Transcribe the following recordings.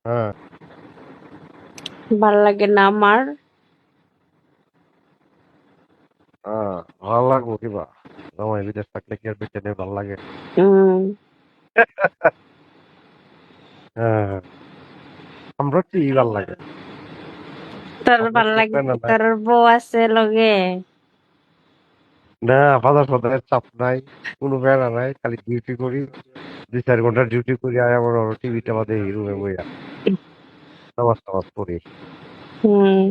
হ্যাঁ। ভাল লাগে না আমার। ভালো লাগবো কিবা জামাই বিদেশ থাকলে কি আর বেঁচে নেই ভালো লাগে। উম হ্যাঁ, আমরা কি ভালো লাগে, তোর আমরা ভাল তো লাগে প্যানা কি নাই। তোর বউ আছে লগে? না, বাজার সদারের চাপ নাই, কোনো প্যানা নাই, খালি ডিউটি করি, 2-4 ঘন্টা ডিউটি করি, আর আমার টিভিটা বাদে রুমে বইয়া নামাজ টামাজ পড়ি। হুম,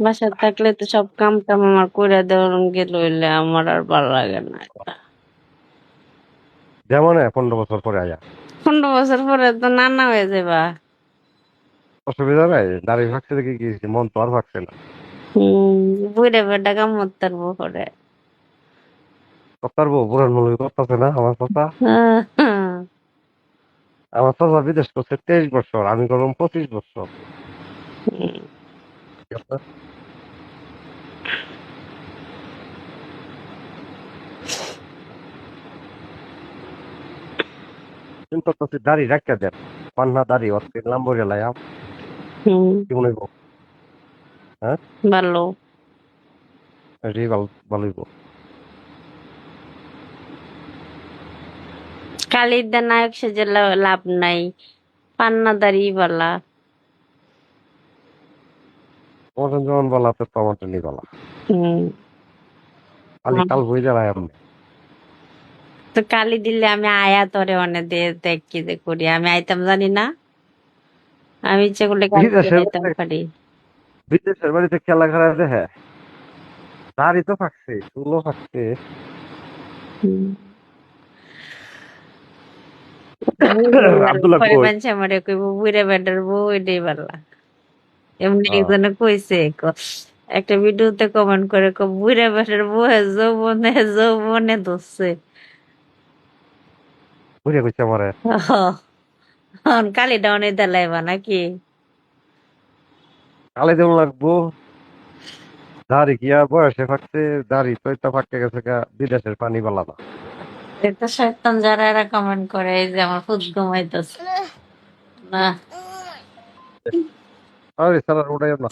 বাসায় থাকলে তো সব কাম টাম আমার কইরা দেওয়ার গেল হইলে আমার আর ভাল লাগে না এটা। যেমন 15 বছর পরে আয়া 15 বছর পরে তো নানা হয়ে যাবা। অসুবিধা নাই, দাড়ি ভাগছে দেখে গিয়েছি, মন তো আর ভাগছে না। হুম, বুইড়া বেটা কাম করতে পারবো পরে। কথার বউ বুড়ার মূল্য করতেছে না আমার কথা। আমার চাচা বিদেশ করছে 23 বছর, আমি করলাম 25 বছর। ঠিক আছে? কিন্তু তো দাড়ি রাখতে দেন, পান্না দাড়ি অত লাম্বো গেলাম হুম, কি মনে হইব? হ্যাঁ, ভালো। এটাই ভালো, ভালো হইব। কালির নায়ক সেজে লাভ নাই, পান্নাদারি বালা। তোমার যেমন বলা তো আমার জন্যই বলা, হুম, খালি কাল বই জ্বালায় আপনি। তো কালি দিলে আমি আয়া তোরে অনেক দিয়ে দেখ কি যে করি, আমি আইতাম জানি না? আমি ইচ্ছে করলে কালি দিয়ে বিদেশের আইতাম বাড়িতে, পারি। বিদেশের বাড়িতে খেলা খেলা দেখে, দাড়ি তো থাকছে, চুলও থাকছে। হুম। আব্দুল্লাহ পরে কই? মানুষ আমারে কইব বুইরা বেটার বউ এটাই বালা। এমনি আহ, একজনে কইছে একটা ভিডিওতে কমেন্ট করে বুইরা বেটার বউ যৌবনে যৌবনে ধরছে। বুঝে কইছে আমারে, কালি ডাউনে দেলাইবা নাকি? কালে যেমন লাগবো, দাড়ি কি আর বয়সে থাকছে, দাড়ি তো এটা ফাঁকে গেছে গা, বিদেশের পানি বালা না। এটা শয়তান যারা এরা কমেন্ট করে এই যে আমার খুদ ঘুমাইতেছে না। আরে সারা ওটাই না।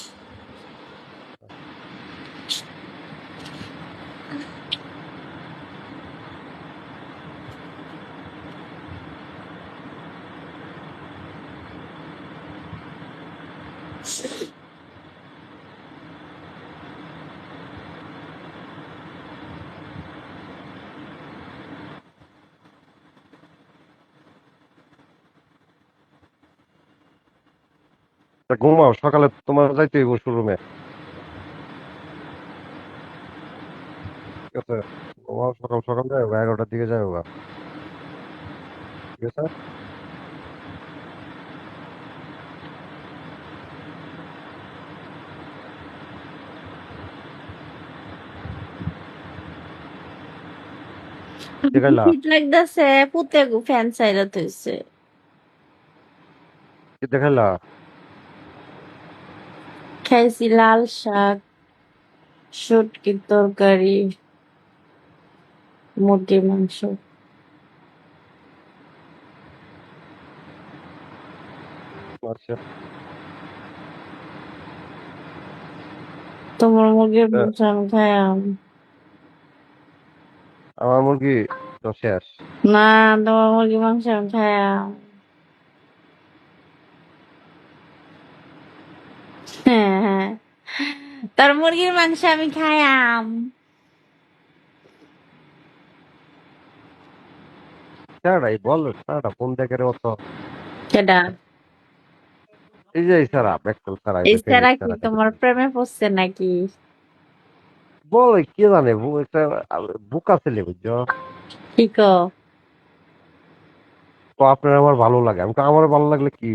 তা ঘুমাও, সকালে তোমার যাইতে হইব শোরুমে। ঠিক আছে, ঘুমাও, সকাল সকাল যাই 11টার দিকে যাই হোক। ঠিক আছে, দেখাইলা? শীত লাগতেছে, পুতে ফ্যান চাইরা থইছে। কি দেখাইলা? খাইছি লাল শাক, শুটকির তরকারি, মুরগির মাংস। আচ্ছা। তোমার মুরগির তা মাংস আমি খাইয়াম আমার মুরগি তো শেষ। না, তোমার মুরগির মাংস আমি খাইয়াম। হ্যাঁ হ্যাঁ, তোর মুরগির মাংস আমি খাইয়াম। স্যারাই বল, স্যারা ফোন দেখে রে অত। কেডা? এই যে এই স্যারা ব্যাকল স্যারা, এই এই যে সারা ফেনিক্স কি স্যারা তোমার প্রেমে পড়ছে নাকি? বলে কে জানে, একটা বোকা ছেলে বুঝছো। কি কও? তো আপনার আমার ভালো লাগে, আমি আমার ভালো লাগলে কি